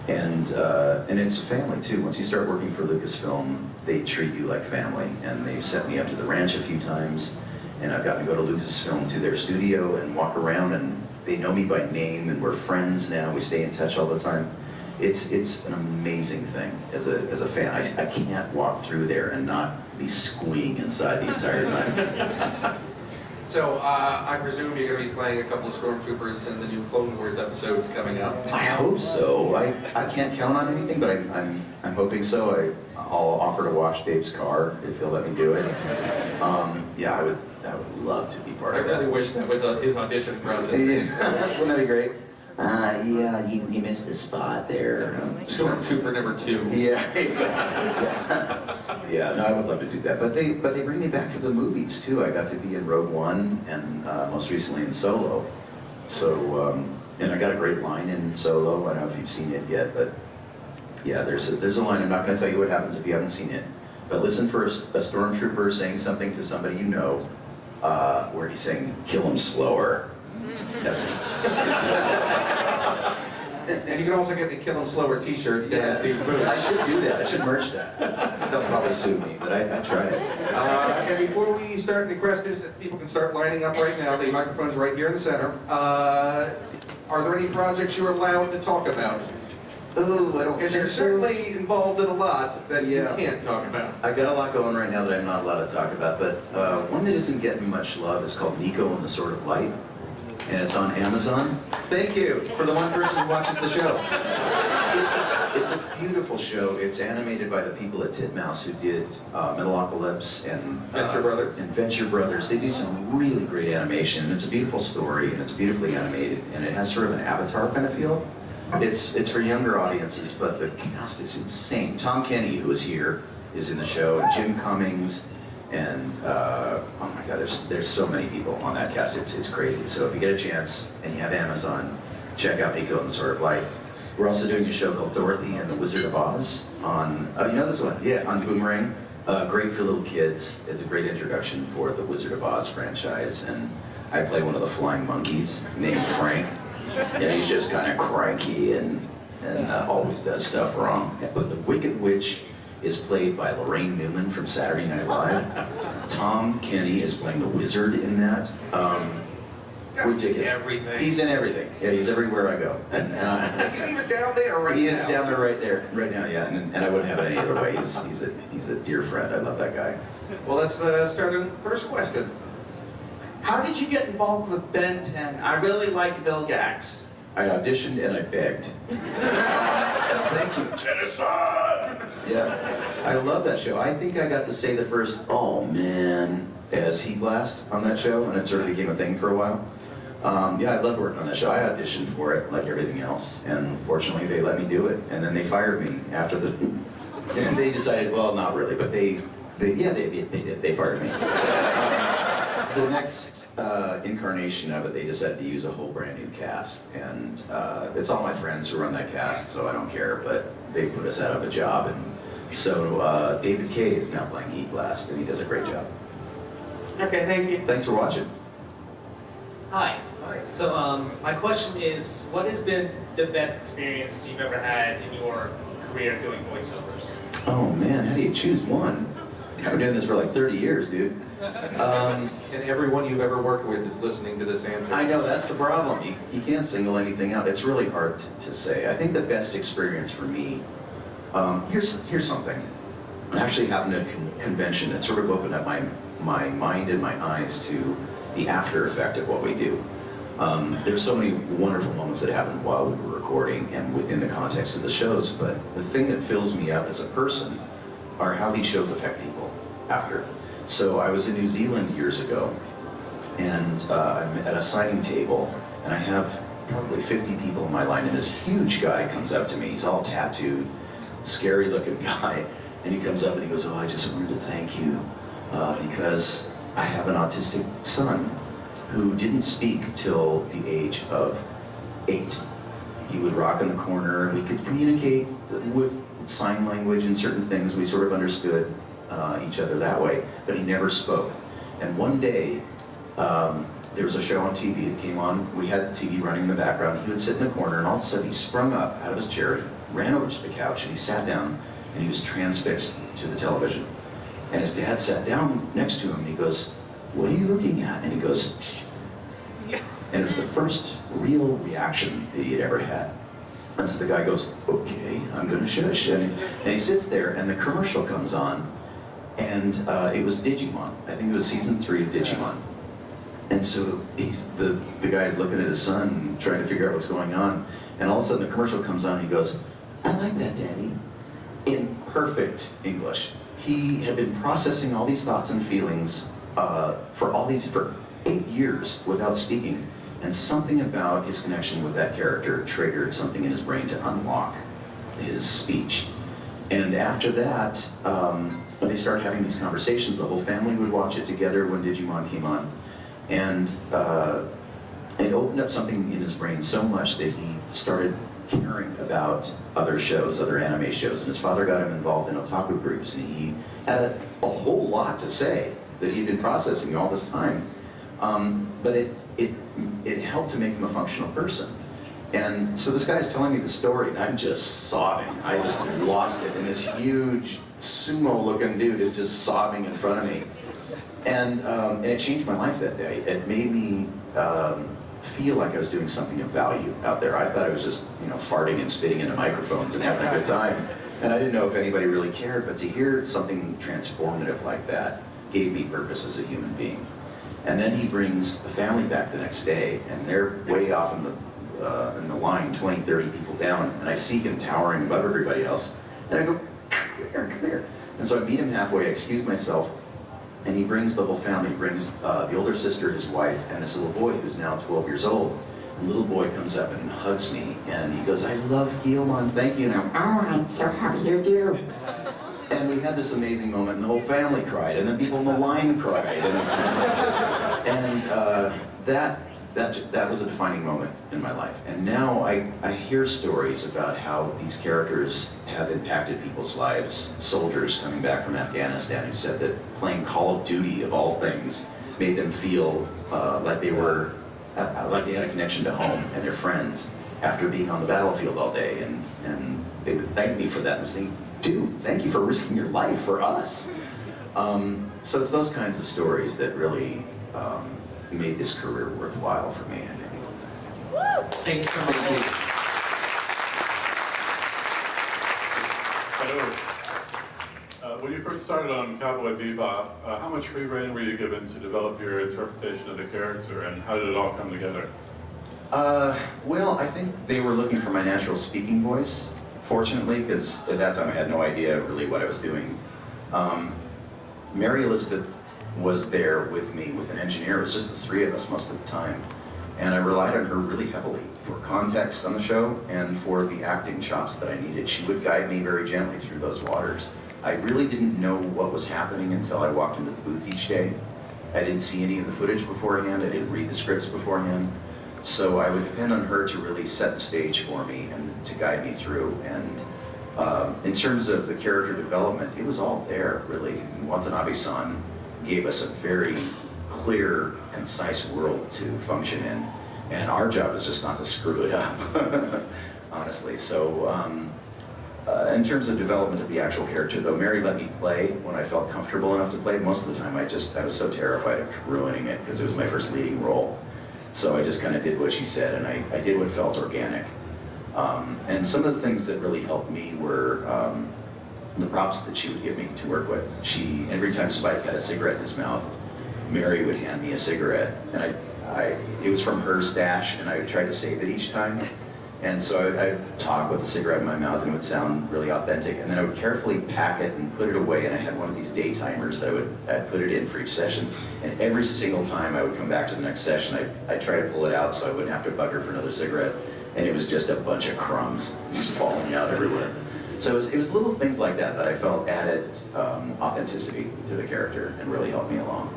And it's a family too. Once you start working for Lucasfilm, they treat you like family, and they've sent me up to the ranch a few times, and I've gotten to go to Lucasfilm to their studio and walk around, and they know me by name, and we're friends now. We stay in touch all the time. It's an amazing thing as a fan. I can't walk through there and not be squeeing inside the entire time. So I presume you're going to be playing a couple of Stormtroopers in the new Clone Wars episodes coming up. I hope so. I can't count on anything, but I'm hoping so. I'll offer to wash Dave's car if he'll let me do it. Yeah, I would love to be part of that. I really wish that was his audition process. Wouldn't that be great? Yeah, he missed the spot there. Stormtrooper number 2. Yeah. Yeah, no, I would love to do that. But they bring me back for the movies too. I got to be in Rogue One and most recently in Solo. So, and I got a great line in Solo. I don't know if you've seen it yet, but yeah, there's a line. I'm not going to tell you what happens if you haven't seen it. But listen for a stormtrooper saying something to somebody you know, where he's saying, "Kill him slower." That's me. And you can also get the Kill 'Em Slower t-shirts. Yes. I should do that. I should merch that. They'll probably sue me, but I tried it. And before we start any questions, that people can start lining up right now. The microphone's right here in the center. Are there any projects you're allowed to talk about? Oh, I don't. Because you're certainly involved in a lot that you can't talk about. I got a lot going right now that I'm not allowed to talk about, but one that isn't getting much love is called Nico and the Sword of Light, and it's on Amazon. Thank you for the one person who watches the show. It's a beautiful show. It's animated by the people at Titmouse who did Metalocalypse and Venture Brothers. And Venture Brothers. They do some really great animation, and it's a beautiful story, and it's beautifully animated, and it has sort of an Avatar kind of feel. It's for younger audiences, but the cast is insane. Tom Kenny, who is here, is in the show, and Jim Cummings, and oh my God, there's so many people on that cast. It's crazy. So if you get a chance and you have Amazon, check out Nico and the Sword of Light. We're also doing a show called Dorothy and the Wizard of Oz on you know this one? Yeah, on Boomerang. Great for little kids. It's a great introduction for the Wizard of Oz franchise, and I play one of the flying monkeys named Frank. Yeah, he's just kind of cranky and always does stuff wrong. But the Wicked Witch is played by Lorraine Newman from Saturday Night Live. Tom Kenny is playing the wizard in that. Ridiculous. Everything. He's in everything. Yeah, he's everywhere I go. And He's even down there right now. he is down there right now. Yeah, and I wouldn't have it any other way. He's a dear friend. I love that guy. Well, let's start with the first question. How did you get involved with Ben 10? I really like Bill Gax. I auditioned and I begged. Thank you, Tennyson! Yeah, I love that show. I think I got to say the first, "Oh man," as Heat Blast on that show, and it sort of became a thing for a while. Yeah, I loved working on that show. I auditioned for it like everything else, and fortunately they let me do it. And then they fired me after the, and they decided, well, not really, but they did. They fired me. The next incarnation of it, they decided to use a whole brand new cast, and it's all my friends who run that cast, so I don't care, but they put us out of a job, and so David Kaye is now playing Heat Blast, and he does a great job. Okay, thank you. Thanks for watching. Hi. So my question is, what has been the best experience you've ever had in your career doing voiceovers? Oh man, how do you choose one? I've been doing this for like 30 years, dude. And everyone you've ever worked with is listening to this answer. I know, that's the problem. You can't single anything out. It's really hard to say. I think the best experience for me, here's something. I actually happened at a convention that sort of opened up my mind and my eyes to the after effect of what we do. There's so many wonderful moments that happened while we were recording and within the context of the shows, but the thing that fills me up as a person are how these shows affect people after. So I was in New Zealand years ago, and I'm at a signing table, and I have probably 50 people in my line, and this huge guy comes up to me. He's all tattooed, scary looking guy, and he comes up and he goes, "Oh, I just wanted to thank you because I have an autistic son who didn't speak till the age of 8. He would rock in the corner, we could communicate with sign language and certain things. We sort of understood each other that way, but he never spoke. And one day, there was a show on TV that came on. We had the TV running in the background. He would sit in the corner, and all of a sudden he sprung up out of his chair, ran over to the couch and he sat down and he was transfixed to the television. And his dad sat down next to him and he goes, "What are you looking at?" And he goes, "Shh." And it was the first real reaction that he had ever had. And so the guy goes, "Okay, I'm gonna shush." And he sits there and the commercial comes on, and it was Digimon. I think it was season 3 of Digimon. And so the guy's looking at his son and trying to figure out what's going on. And all of a sudden the commercial comes on and he goes, "I like that, Daddy," in perfect English. He had been processing all these thoughts and feelings for 8 years without speaking. And something about his connection with that character triggered something in his brain to unlock his speech. And after that, when they started having these conversations, the whole family would watch it together when Digimon came on. And it opened up something in his brain so much that he started caring about other shows, other anime shows. And his father got him involved in otaku groups, and he had a whole lot to say that he'd been processing all this time. But it helped to make him a functional person. And so this guy's telling me the story, and I'm just sobbing. I just lost it, and this huge sumo-looking dude is just sobbing in front of me. And it changed my life that day. It made me feel like I was doing something of value out there. I thought I was just, farting and spitting into microphones and having a good time. And I didn't know if anybody really cared, but to hear something transformative like that gave me purpose as a human being. And then he brings the family back the next day, and they're way off in the line, 20, 30 people down, and I see him towering above everybody else. And I go, come here. And so I meet him halfway, I excuse myself, and he brings the whole family. He brings the older sister, his wife, and this little boy who's now 12 years old. The little boy comes up and hugs me, and he goes, "I love Guillemon, thank you." And I'm so happy you do. And we had this amazing moment, and the whole family cried, and then people in the line cried. And that was a defining moment in my life. And now I hear stories about how these characters have impacted people's lives. Soldiers coming back from Afghanistan who said that playing Call of Duty, of all things, made them feel like they had a connection to home and their friends after being on the battlefield all day. And they would thank me for that and saying, "Dude, thank you for risking your life for us." So it's those kinds of stories that really made this career worthwhile for me, I think. Thanks so much. Hello. When you first started on Cowboy Bebop, how much free rein were you given to develop your interpretation of the character, and how did it all come together? Well, I think they were looking for my natural speaking voice, fortunately, because at that time I had no idea really what I was doing. Mary Elizabeth was there with me with an engineer. It was just the three of us most of the time. And I relied on her really heavily for context on the show and for the acting chops that I needed. She would guide me very gently through those waters. I really didn't know what was happening until I walked into the booth each day. I didn't see any of the footage beforehand. I didn't read the scripts beforehand. So I would depend on her to really set the stage for me and to guide me through. And in terms of the character development, it was all there, really. Watanabe-san gave us a very clear, concise world to function in. And our job is just not to screw it up, honestly. So in terms of development of the actual character, though, Mary let me play when I felt comfortable enough to play. Most of the time I was so terrified of ruining it because it was my first leading role. So I just kind of did what she said, and I did what felt organic. And some of the things that really helped me were the props that she would give me to work with. Every time Spike had a cigarette in his mouth, Mary would hand me a cigarette, and it was from her stash, and I would try to save it each time. And so I'd talk with the cigarette in my mouth, and it would sound really authentic. And then I would carefully pack it and put it away, and I had one of these day timers that I'd put it in for each session. And every single time I would come back to the next session, I'd try to pull it out so I wouldn't have to bug her for another cigarette. And it was just a bunch of crumbs just falling out everywhere. So it was little things like that that I felt added authenticity to the character and really helped me along.